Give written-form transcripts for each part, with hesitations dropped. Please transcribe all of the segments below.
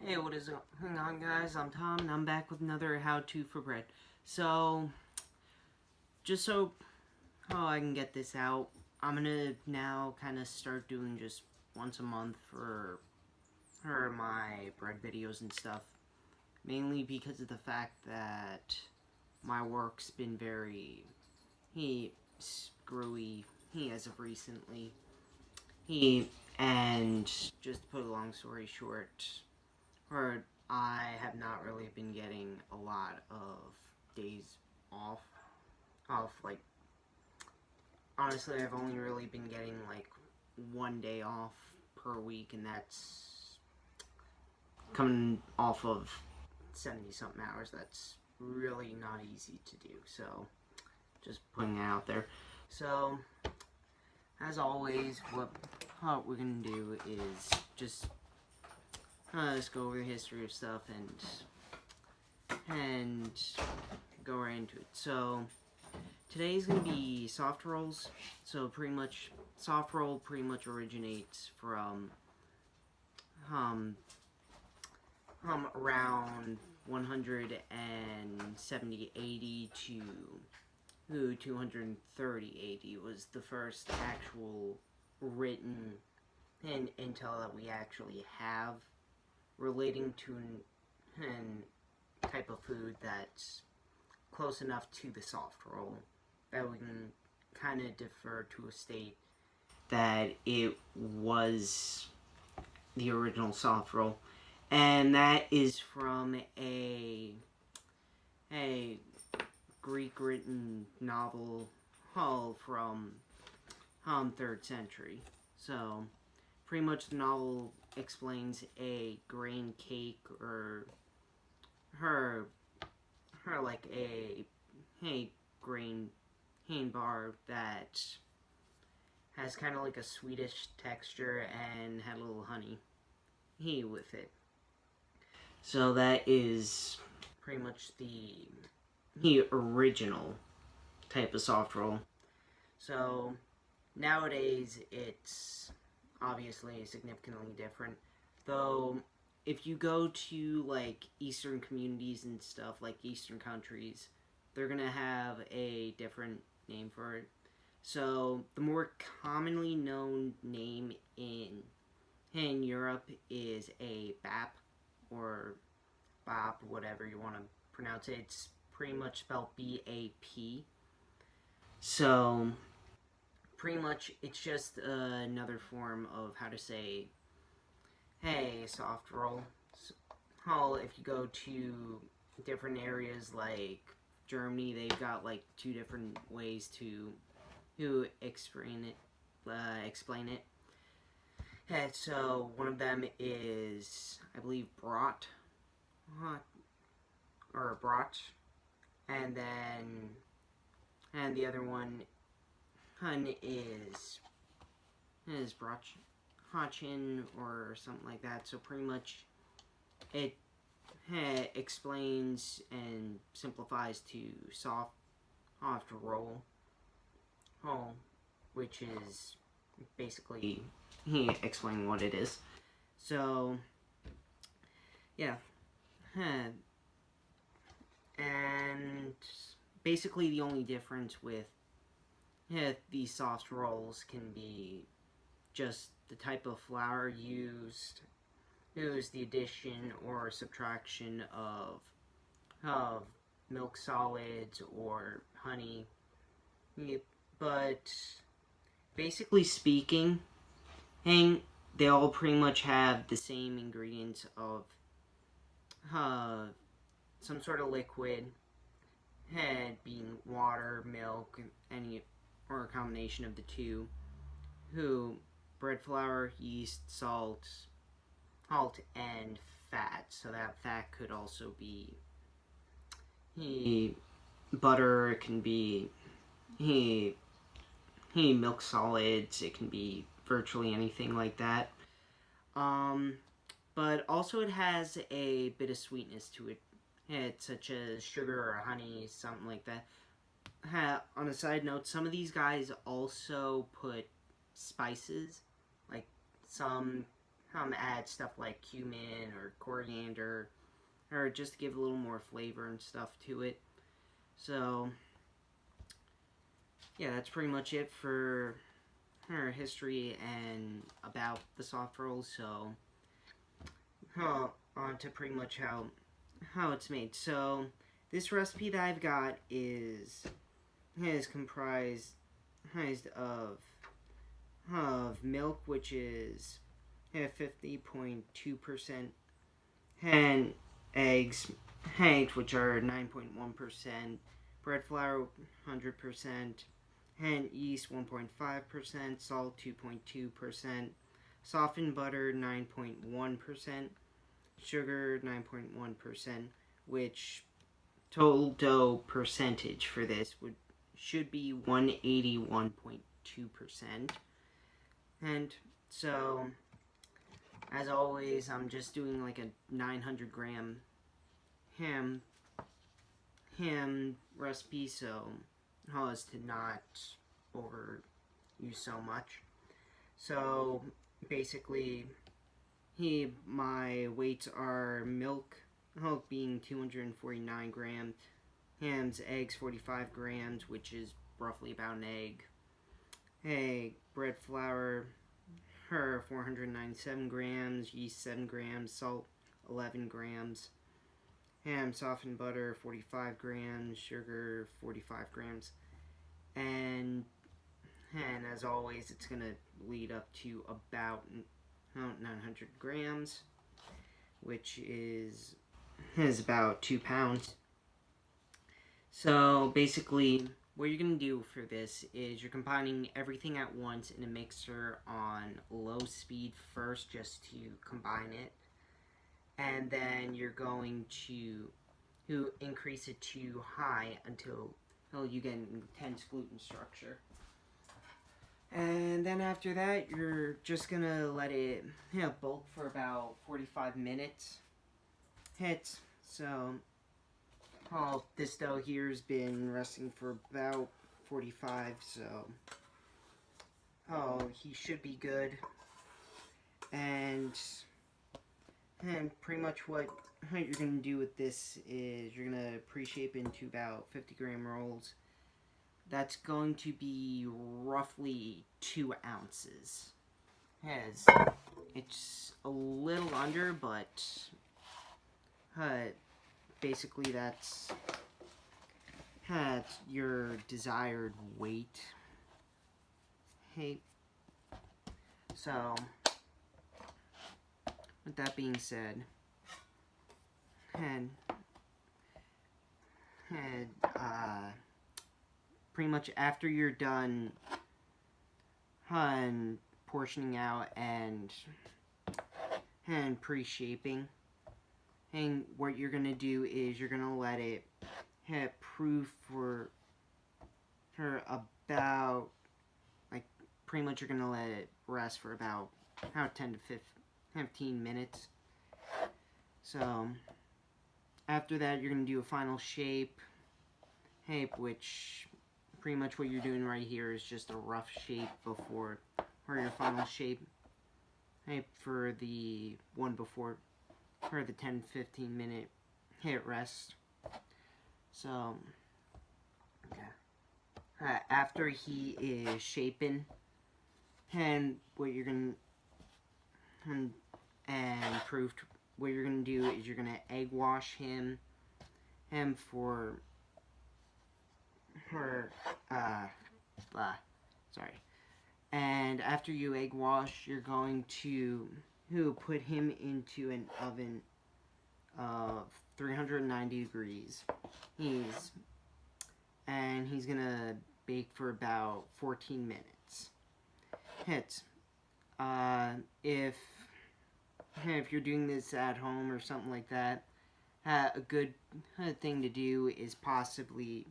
Hey, what is going on, guys? I'm Tom, and I'm back with another how-to for bread. So, just so I can get this out, I'm gonna now kind of start doing just once a month for my bread videos and stuff. Mainly because of the fact that my work's been very screwy as of recently. And just to put a long story short, or I have not really been getting a lot of days off. Like, honestly, I've only really been getting like one day off per week, and that's coming off of 70 something hours. That's really not easy to do. So, just putting it out there. So, as always, what we're gonna do is just go over the history of stuff and go right into it. So today's gonna be soft rolls. So pretty much soft roll pretty much originates from around 170 AD to 230 AD was the first actual written intel that we actually have relating to an type of food that's close enough to the soft roll that we can kind of defer to a state that it was the original soft roll, and that is from a Greek written novel from 3rd century. So pretty much the novel explains a grain cake or her like a grain bar that has kind of like a sweetish texture and had a little honey with it. So that is pretty much the original type of soft roll. So nowadays it's obviously significantly different, though. If you go to like Eastern communities and stuff, like Eastern countries, they're gonna have a different name for it. So the more commonly known name in Europe is a BAP or BOP, whatever you want to pronounce it. It's pretty much spelled BAP. So pretty much it's just another form of how to say, hey, soft roll. If you go to different areas like Germany, they've got like two different ways to explain it. And so one of them is, I believe, brat, and then the other one is brach Hachin or something like that. So pretty much it explains and simplifies to soft roll, which is basically explaining what it is. So yeah, and basically the only difference with these soft rolls can be just the type of flour used, the addition or subtraction of milk solids or honey. But basically speaking, they all pretty much have the same ingredients of some sort of liquid, being water, milk, or a combination of the two. Bread flour, yeast, salt, and fat. So that fat could also be butter. It can be milk solids. It can be virtually anything like that. But also it has a bit of sweetness to it, such as sugar or honey, something like that. On a side note, some of these guys also put spices, like some add stuff like cumin or coriander, or just to give a little more flavor and stuff to it. So yeah, that's pretty much it for her history and about the soft rolls. So on to pretty much how it's made. So this recipe that I've got is comprised of milk, which is 50.2%, and eggs, which are 9.1%, bread flour 100%, and yeast 1.5%, salt 2.2%, softened butter 9.1%, sugar 9.1%, which total dough percentage for this should be 181.2%. And so, as always, I'm just doing like a 900 gram ham recipe, so as to not overuse so much. So basically, my weights are milk being 249 grams, eggs 45 grams, which is roughly about an egg. Bread flour, 497 grams, yeast 7 grams, salt 11 grams, softened butter 45 grams, sugar 45 grams, and as always, it's gonna lead up to about 900 grams, which is about 2 pounds. So basically, what you're going to do for this is you're combining everything at once in a mixer on low speed first, just to combine it. And then you're going to increase it to high until you get an intense gluten structure. And then after that, you're just going to let it bulk for about 45 minutes. So this dough here has been resting for about 45, so he should be good. And pretty much what you're going to do with this is you're going to pre-shape into about 50 gram rolls. That's going to be roughly 2 ounces. It's a little under, but basically that's your desired weight. So with that being said, pretty much after you're done portioning out and pre-shaping, and what you're gonna do is you're gonna let it proof for about, like, pretty much you're gonna let it rest for about 10 to 15 minutes. So after that, you're gonna do a final shape, which pretty much what you're doing right here is just a rough shape for your final shape, for the one before, for the 10-15 minute rest. So after he is shapen, and what you're gonna and proofed, what you're gonna do is you're gonna egg wash him for and after you egg wash, you're going to put him into an oven of 390 degrees. He's gonna bake for about 14 minutes. If you're doing this at home or something like that, a good thing to do is possibly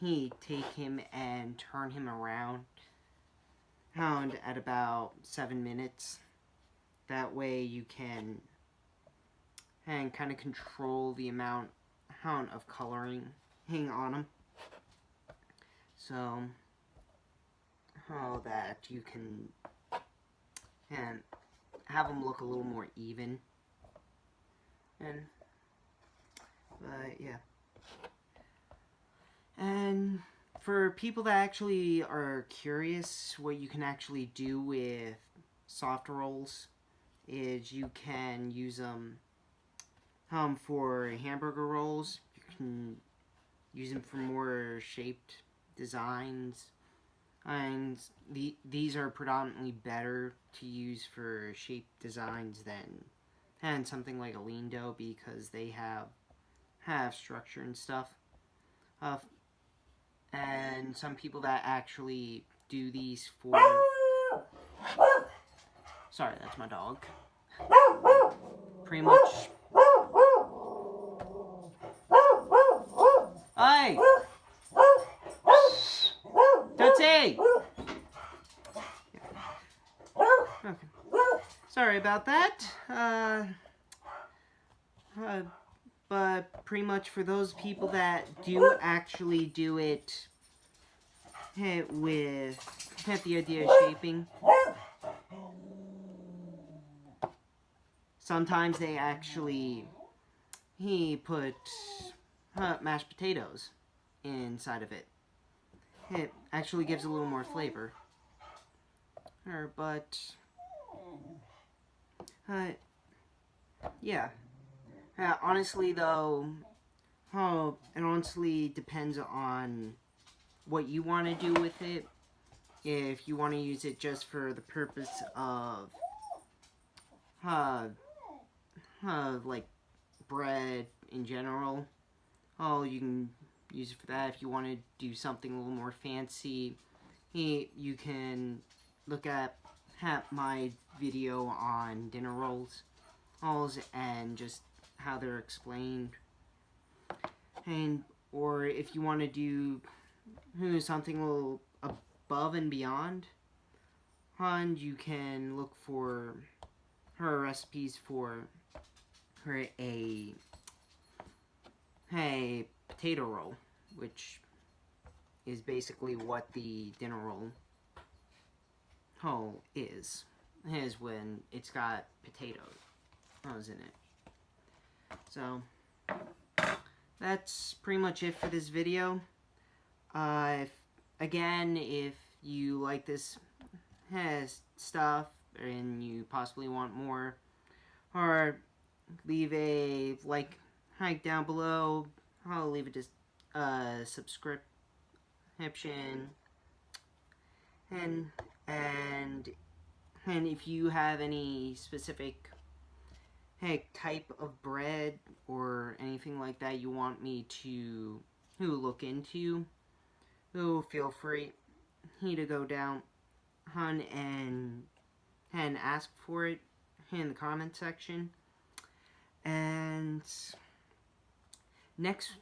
take him and turn him around at about 7 minutes. That way you can kind of control the amount of coloring on him, so that you can have them look a little more even. But yeah. And for people that actually are curious, what you can actually do with soft rolls is you can use them for hamburger rolls. You can use them for more shaped designs. And these are predominantly better to use for shaped designs than something like a lean dough, because they have structure and stuff. And some people that actually do these for... Sorry, that's my dog. Pretty much... Hey! Tootsie! Okay. Sorry about that. But pretty much for those people that do actually do it with the idea of shaping, sometimes they actually put mashed potatoes inside of it. It actually gives a little more flavor. But yeah. Honestly, though, it honestly depends on what you want to do with it. If you want to use it just for the purpose of, like, bread in general, you can use it for that. If you want to do something a little more fancy, you can look at my video on dinner rolls and just how they're explained. Or if you want to do something a little above and beyond, you can look for her recipes for a potato roll, which is basically what the dinner roll is when it's got potatoes in it. So that's pretty much it for this video. If you like this stuff and you possibly want more, or leave a like down below. I'll leave a subscription, and if you have any specific type of bread or anything like that you want me to look into, feel free to go down and ask for it in the comment section. And next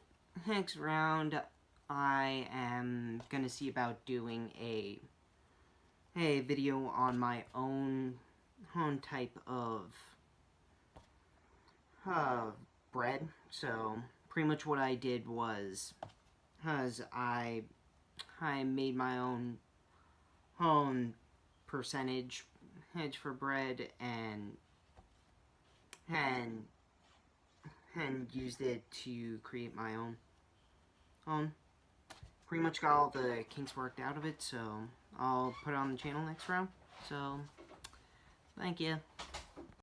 round, I am gonna see about doing a video on my own type of bread. So pretty much what I did was I made my own percentage for bread and used it to create my own. Pretty much got all the kinks worked out of it, so I'll put it on the channel next round. So thank you.